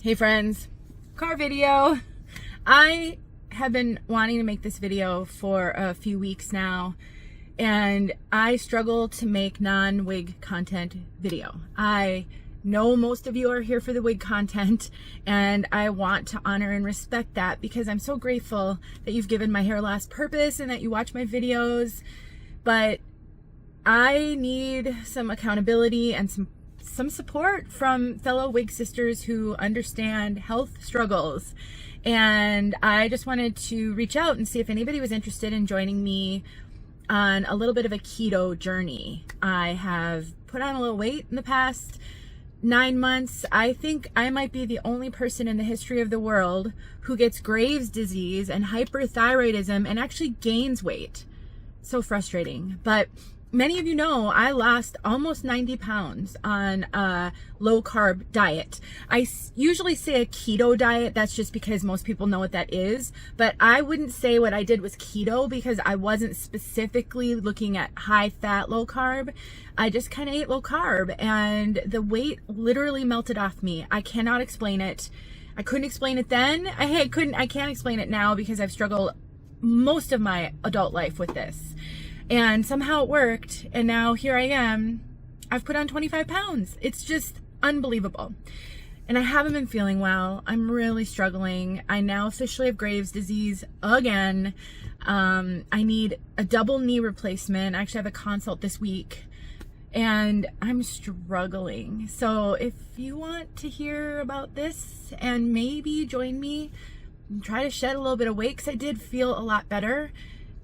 Hey friends, car video. I have been wanting to make this video for a few weeks now, and I struggle to make non-wig content video. I know most of you are here for the wig content, and I want to honor and respect that because I'm so grateful that you've given my hair loss purpose and that you watch my videos. But I need some accountability and some support from fellow wig sisters who understand health struggles. And I just wanted to reach out and see if anybody was interested in joining me on a little bit of a keto journey. I have put on a little weight in the past 9 months. I think I might be the only person in the history of the world who gets Graves' disease and hyperthyroidism and actually gains weight. So frustrating. But many of you know I lost almost 90 pounds on a low carb diet. I usually say a keto diet. That's just because most people know what that is. But I wouldn't say what I did was keto because I wasn't specifically looking at high fat, low carb. I just kind of ate low carb and the weight literally melted off me. I cannot explain it. I couldn't explain it then. I can't explain it now because I've struggled most of my adult life with this. And somehow it worked, and now here I am. I've put on 25 pounds. It's just unbelievable. And I haven't been feeling well. I'm really struggling. I now officially have Graves' disease again. I need a double knee replacement. I actually have a consult this week, and I'm struggling. So if you want to hear about this and maybe join me and try to shed a little bit of weight, because I did feel a lot better,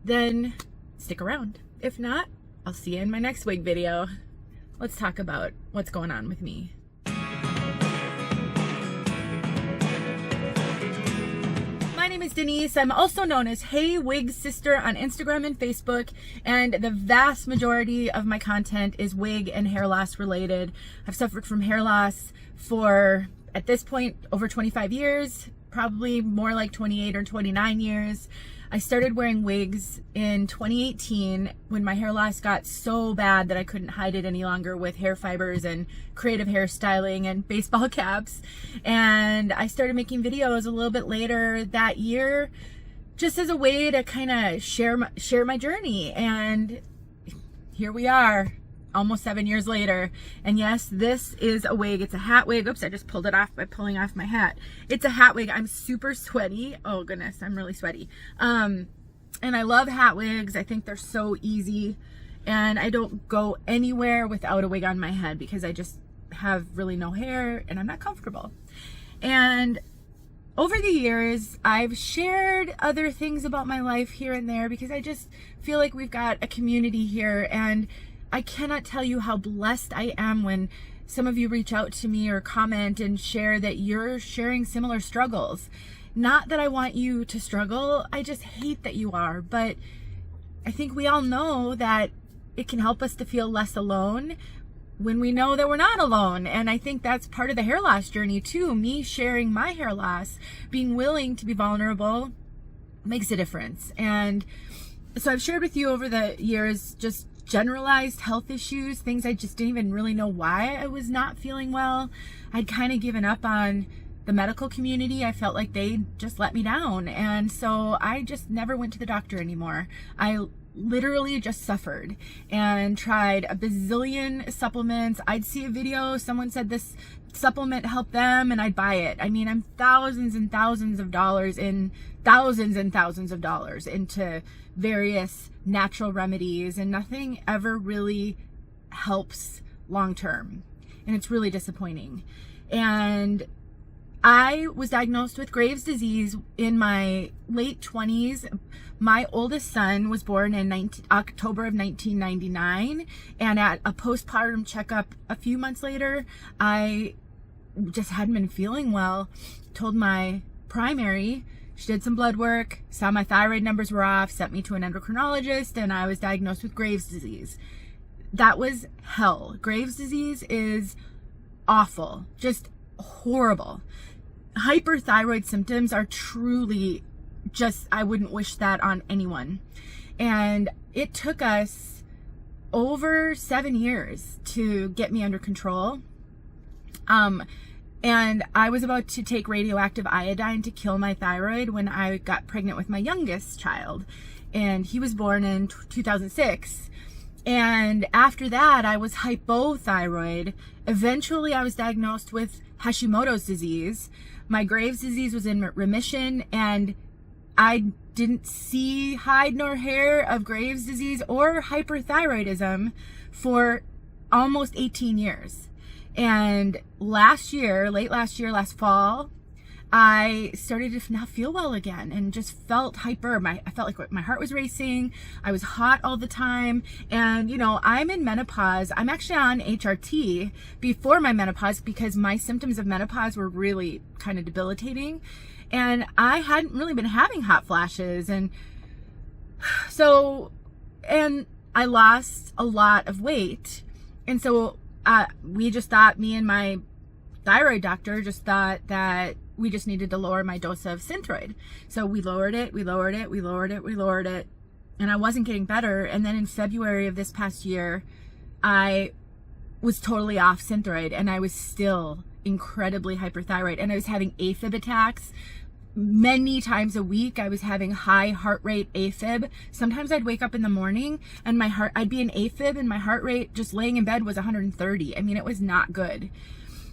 then stick around. If not, I'll see you in my next wig video. Let's talk about what's going on with me. My name is Denise. I'm also known as Hey Wig Sister on Instagram and Facebook, and the vast majority of my content is wig and hair loss related. I've suffered from hair loss for, at this point, over 25 years, probably more like 28 or 29 years. I started wearing wigs in 2018 when my hair loss got so bad that I couldn't hide it any longer with hair fibers and creative hairstyling and baseball caps. And I started making videos a little bit later that year just as a way to kind of share my journey. And here we are, almost 7 years later. And yes, this is a wig. It's a hat wig. Oops, I just pulled it off by pulling off my hat. It's a hat wig. I'm super sweaty. Oh goodness, I'm really sweaty. And I love hat wigs. I think they're so easy. And I don't go anywhere without a wig on my head because I just have really no hair and I'm not comfortable. And over the years, I've shared other things about my life here and there because I just feel like we've got a community here, and I cannot tell you how blessed I am when some of you reach out to me or comment and share that you're sharing similar struggles. Not that I want you to struggle, I just hate that you are, but I think we all know that it can help us to feel less alone when we know that we're not alone. And I think that's part of the hair loss journey too. Me sharing my hair loss, being willing to be vulnerable makes a difference. And so I've shared with you over the years just generalized health issues, things I just didn't even really know why I was not feeling well. I'd kind of given up on the medical community. I felt like they just let me down. And so I just never went to the doctor anymore. I literally just suffered and tried a bazillion supplements. I'd see a video, someone said this supplement helped them, and I'd buy it. I mean, I'm thousands and thousands of dollars into various natural remedies, and nothing ever really helps long term, and it's really disappointing. And I was diagnosed with Graves' disease in my late 20s. My oldest son was born in October of 1999, and at a postpartum checkup a few months later, I just hadn't been feeling well. Told my primary. She did some blood work, saw my thyroid numbers were off, sent me to an endocrinologist, and I was diagnosed with Graves' disease. That was hell. Graves' disease is awful, just horrible. Hyperthyroid symptoms are truly just, I wouldn't wish that on anyone. And it took us over 7 years to get me under control. And I was about to take radioactive iodine to kill my thyroid when I got pregnant with my youngest child. And he was born in 2006. And after that, I was hypothyroid. Eventually, I was diagnosed with Hashimoto's disease. My Graves' disease was in remission, and I didn't see hide nor hair of Graves' disease or hyperthyroidism for almost 18 years. And last year, late last year, last fall, I started to not feel well again and just felt hyper. I felt like my heart was racing. I was hot all the time. And, you know, I'm in menopause. I'm actually on HRT before my menopause because my symptoms of menopause were really kind of debilitating. And I hadn't really been having hot flashes. And so, and I lost a lot of weight. And so we just thought, me and my thyroid doctor just thought that we just needed to lower my dose of Synthroid. So we lowered it, we lowered it, we lowered it, we lowered it, and I wasn't getting better. And then in February of this past year, I was totally off Synthroid, and I was still incredibly hyperthyroid, and I was having AFib attacks many times a week. I was having high heart rate AFib. Sometimes I'd wake up in the morning and I'd be in AFib and my heart rate just laying in bed was 130. I mean, it was not good.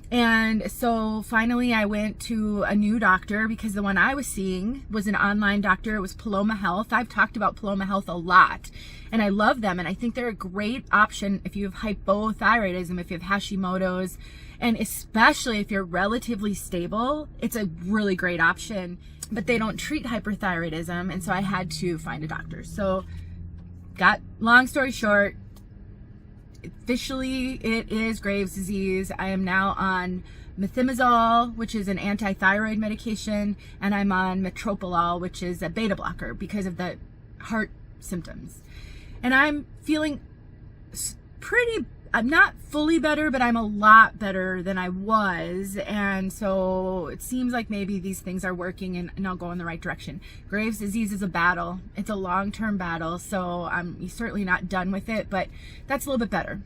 And so finally I went to a new doctor because the one I was seeing was an online doctor. It was Paloma Health. I've talked about Paloma Health a lot and I love them. And I think they're a great option if you have hypothyroidism, if you have Hashimoto's, and especially if you're relatively stable, it's a really great option. But they don't treat hyperthyroidism. And so I had to find a doctor. So long story short, officially, it is Graves' disease. I am now on methimazole, which is an anti-thyroid medication, and I'm on metoprolol, which is a beta blocker because of the heart symptoms. And I'm feeling I'm not fully better, but I'm a lot better than I was. And so it seems like maybe these things are working and I'll go in the right direction. Graves' disease is a battle. It's a long-term battle. So I'm certainly not done with it, but that's a little bit better.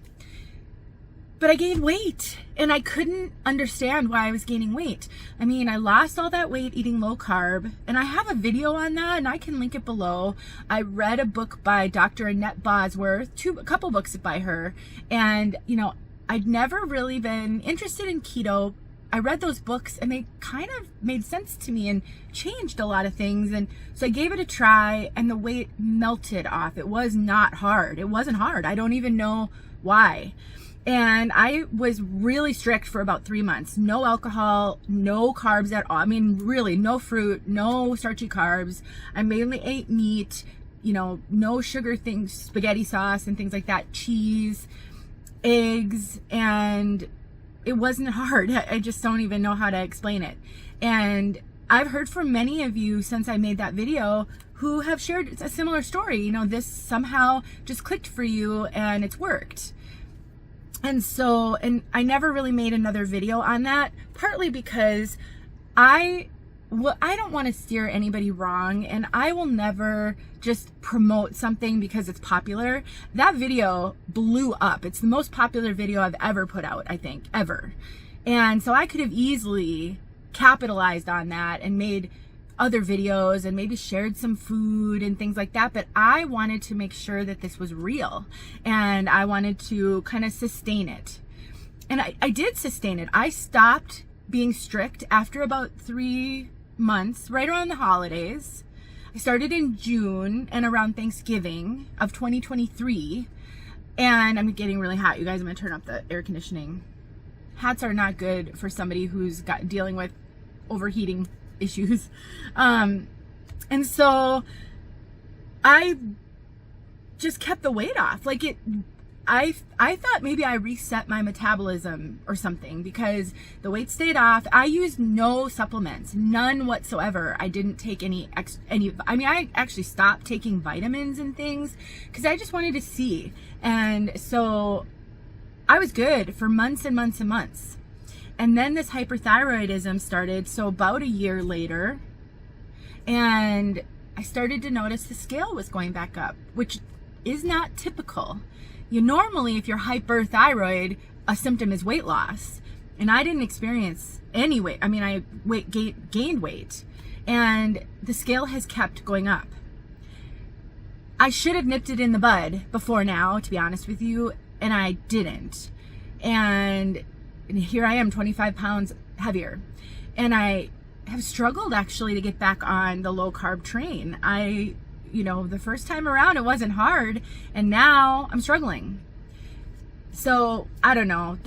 But I gained weight and I couldn't understand why I was gaining weight. I mean, I lost all that weight eating low carb, and I have a video on that and I can link it below. I read a book by Dr. Annette Bosworth, a couple books by her. And, you know, I'd never really been interested in keto. I read those books and they kind of made sense to me and changed a lot of things. And so I gave it a try and the weight melted off. It was not hard. It wasn't hard. I don't even know why. And I was really strict for about 3 months. No alcohol, no carbs at all. I mean, really, no fruit, no starchy carbs. I mainly ate meat, you know, no sugar things, spaghetti sauce and things like that, cheese, eggs, and it wasn't hard. I just don't even know how to explain it. And I've heard from many of you since I made that video who have shared a similar story. You know, this somehow just clicked for you and it's worked. And so, and I never really made another video on that, partly because I don't want to steer anybody wrong, and I will never just promote something because it's popular. That video blew up. It's the most popular video I've ever put out, I think, ever. And so I could have easily capitalized on that and made other videos and maybe shared some food and things like that, but I wanted to make sure that this was real and I wanted to kind of sustain it. And I did sustain it. I stopped being strict after about 3 months, right around the holidays. I started in June and around Thanksgiving of 2023, and I'm getting really hot, you guys. I'm gonna turn up the air conditioning. Hats are not good for somebody who's dealing with overheating issues. And so I just kept the weight off. Like I thought maybe I reset my metabolism or something because the weight stayed off. I used no supplements, none whatsoever. I didn't take any, I mean, I actually stopped taking vitamins and things because I just wanted to see. And so I was good for months and months and months. And then this hyperthyroidism started, so about a year later, and I started to notice the scale was going back up, which is not typical. Normally, if you're hyperthyroid, a symptom is weight loss. and I didn't experience any weight. I mean, I gained weight, and the scale has kept going up. I should have nipped it in the bud before now, to be honest with you, and I didn't. And here I am, 25 pounds heavier. And I have struggled actually to get back on the low carb train. The first time around it wasn't hard, and now I'm struggling. So I don't know.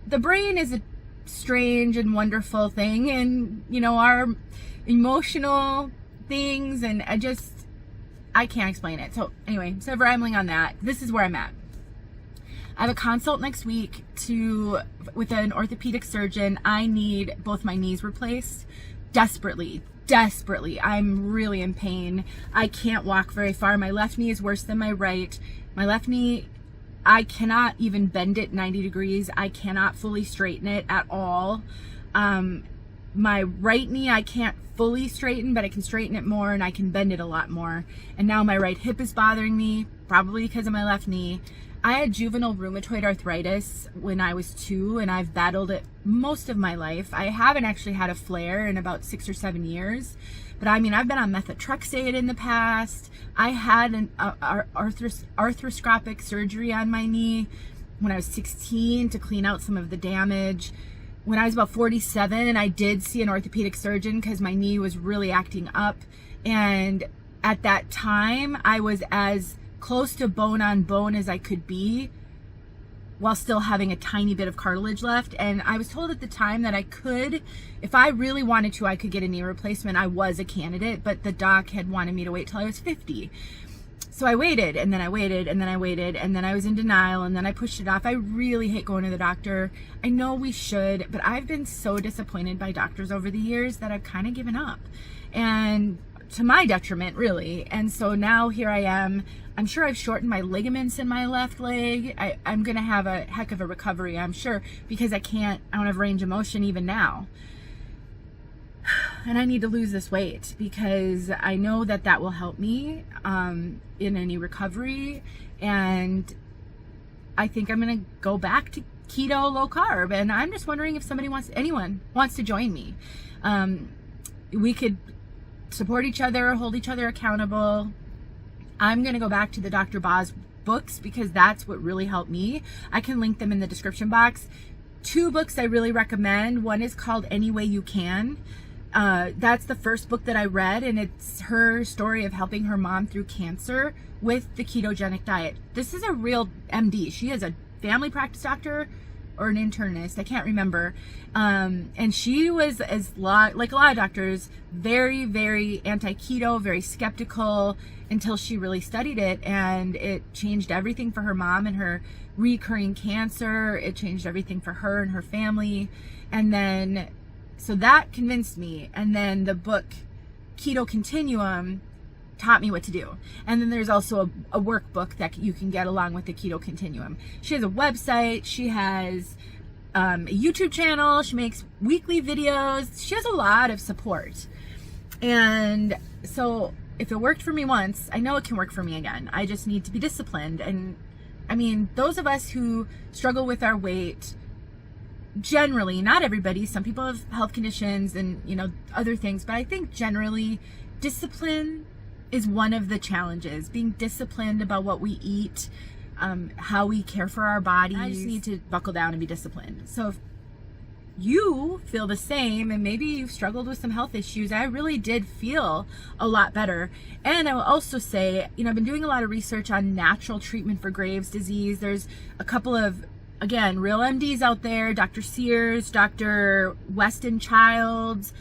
The brain is a strange and wonderful thing, and our emotional things, and I can't explain it. So anyway, instead of rambling on that, this is where I'm at. I have a consult next week with an orthopedic surgeon. I need both my knees replaced desperately. I'm really in pain. I can't walk very far. My left knee is worse than my right. My left knee, I cannot even bend it 90 degrees. I cannot fully straighten it at all. My right knee, I can't fully straighten, but I can straighten it more, and I can bend it a lot more. And now my right hip is bothering me, probably because of my left knee. I had juvenile rheumatoid arthritis when I was 2, and I've battled it most of my life. I haven't actually had a flare in about 6 or 7 years, but I mean, I've been on methotrexate in the past. I had an arthroscopic surgery on my knee when I was 16 to clean out some of the damage. When I was about 47, I did see an orthopedic surgeon because my knee was really acting up. And at that time, I was as close to bone on bone as I could be while still having a tiny bit of cartilage left. And I was told at the time that I could, if I really wanted to, I could get a knee replacement. I was a candidate, but the doc had wanted me to wait till I was 50. So I waited, and then I waited, and then I waited, and then I was in denial, and then I pushed it off. I really hate going to the doctor. I know we should, but I've been so disappointed by doctors over the years that I've kind of given up, and to my detriment, really. And so now here I am. I'm sure I've shortened my ligaments in my left leg. I'm going to have a heck of a recovery, I'm sure, because I don't have range of motion even now. And I need to lose this weight because I know that will help me in any recovery. And I think I'm going to go back to keto low carb. And I'm just wondering if anyone wants to join me. We could support each other, hold each other accountable. I'm going to go back to the Dr. Boz books because that's what really helped me. I can link them in the description box. 2 books I really recommend. One is called Any Way You Can. That's the first book that I read, and it's her story of helping her mom through cancer with the ketogenic diet. This is a real MD. She is a family practice doctor or an internist, I can't remember. And she was, like a lot of doctors, very, very anti-keto, very skeptical until she really studied it, and it changed everything for her mom and her recurring cancer. It changed everything for her and her family. And then so that convinced me. And then the book Keto Continuum taught me what to do. And then there's also a workbook that you can get along with the Keto Continuum. She has a website. She has a YouTube channel. She makes weekly videos. She has a lot of support. And so if it worked for me once, I know it can work for me again. I just need to be disciplined. And I mean, those of us who struggle with our weight, generally, not everybody, some people have health conditions and other things, but I think generally discipline is one of the challenges. Being disciplined about what we eat, how we care for our bodies. I just need to buckle down and be disciplined. So if you feel the same and maybe you've struggled with some health issues, I really did feel a lot better. And I will also say, I've been doing a lot of research on natural treatment for Graves' disease. There's a couple of, again, real MDs out there, Dr. Sears, Dr. Weston Childs,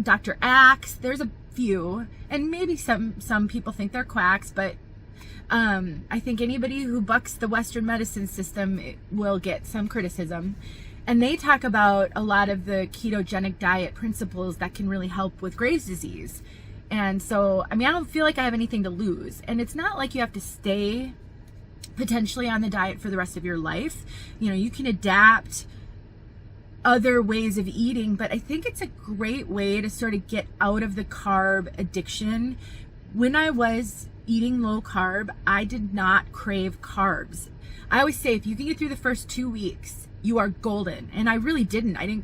Dr. Axe. There's a few, and maybe some people think they're quacks, but I think anybody who bucks the Western medicine system will get some criticism. And they talk about a lot of the ketogenic diet principles that can really help with Graves' disease. And so, I don't feel like I have anything to lose. And it's not like you have to stay potentially on the diet for the rest of your life. You can adapt other ways of eating, but I think it's a great way to sort of get out of the carb addiction. When I was eating low carb, I did not crave carbs. I always say if you can get through the first 2 weeks you are golden. And I really didn't. I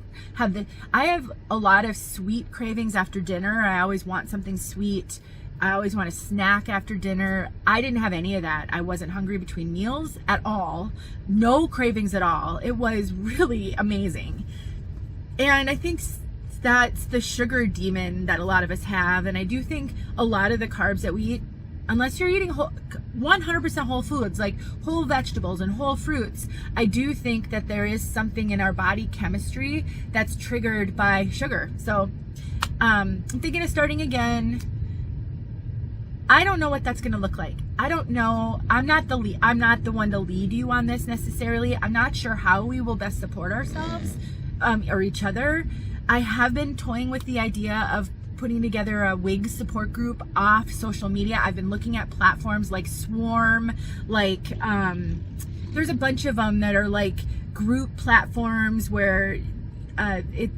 have a lot of sweet cravings after dinner. I always want something sweet. I always want a snack after dinner. I didn't have any of that. I wasn't hungry between meals at all. No cravings at all. It was really amazing. And I think that's the sugar demon that a lot of us have. And I do think a lot of the carbs that we eat, unless you're eating 100% whole foods, like whole vegetables and whole fruits, I do think that there is something in our body chemistry that's triggered by sugar. So I'm thinking of starting again. I don't know what that's going to look like. I don't know. I'm not the one to lead you on this necessarily. I'm not sure how we will best support ourselves or each other. I have been toying with the idea of putting together a WIG support group off social media. I've been looking at platforms like Swarm, like there's a bunch of them that are like group platforms where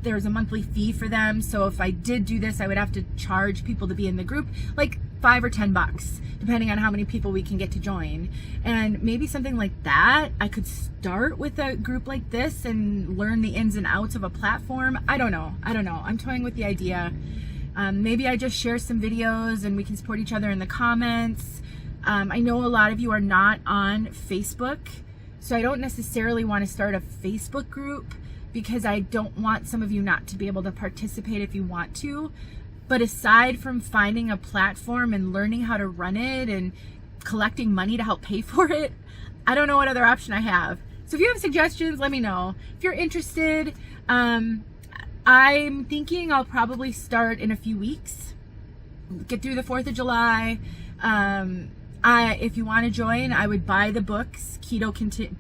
there's a monthly fee for them. So if I did do this, I would have to charge people to be in the group, like $5 or $10, depending on how many people we can get to join. And maybe something like that. I could start with a group like this and learn the ins and outs of a platform. I don't know. I'm toying with the idea. Maybe I just share some videos and we can support each other in the comments. I know a lot of you are not on Facebook, so I don't necessarily want to start a Facebook group because I don't want some of you not to be able to participate if you want to. But aside from finding a platform and learning how to run it and collecting money to help pay for it, I don't know what other option I have. So if you have suggestions, let me know. If you're interested, I'm thinking I'll probably start in a few weeks, get through the 4th of July. If you want to join, I would buy the books, Keto Continuum.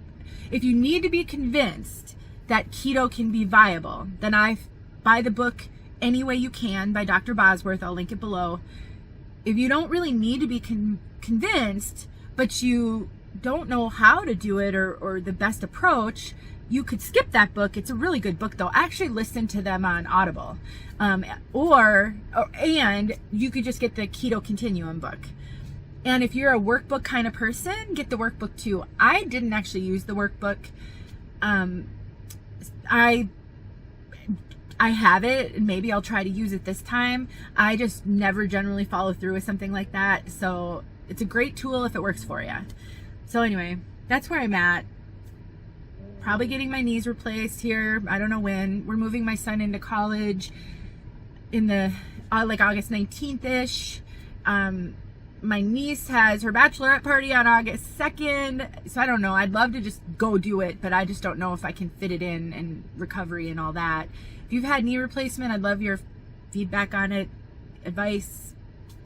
If you need to be convinced that keto can be viable, then I buy the book Any Way You Can by Dr. Bosworth. I'll link it below. If you don't really need to be convinced, but you don't know how to do it or the best approach, you could skip that book. It's a really good book though. I actually listen to them on Audible. And you could just get the Keto Continuum book. And if you're a workbook kind of person, get the workbook too. I didn't actually use the workbook. I have it, and maybe I'll try to use it this time. I just never generally follow through with something like that. So it's a great tool if it works for you. So anyway, that's where I'm at. Probably getting my knees replaced here. I don't know when. We're moving my son into college in the like August 19th-ish. My niece has her bachelorette party on August 2nd. So I don't know. I'd love to just go do it, but I just don't know if I can fit it in and recovery and all that. If you've had knee replacement, I'd love your feedback on it, advice,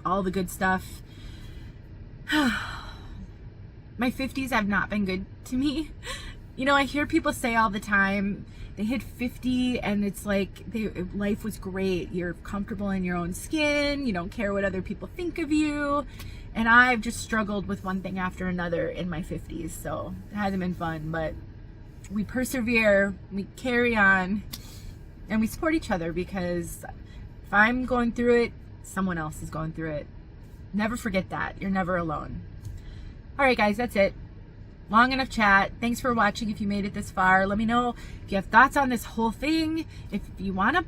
all the good stuff. My 50s have not been good to me. You know, I hear people say all the time, they hit 50 and it's like life was great. You're comfortable in your own skin. You don't care what other people think of you. And I've just struggled with one thing after another in my 50s. So it hasn't been fun, but we persevere, we carry on, and we support each other because if I'm going through it, someone else is going through it. Never forget that. You're never alone. All right, guys, that's it. Long enough chat. Thanks for watching if you made it this far. Let me know if you have thoughts on this whole thing. If you want to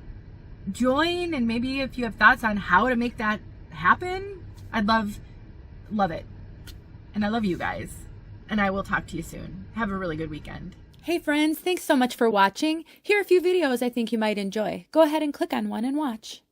join, and maybe if you have thoughts on how to make that happen, I'd love it. And I love you guys. And I will talk to you soon. Have a really good weekend. Hey friends, thanks so much for watching. Here are a few videos I think you might enjoy. Go ahead and click on one and watch.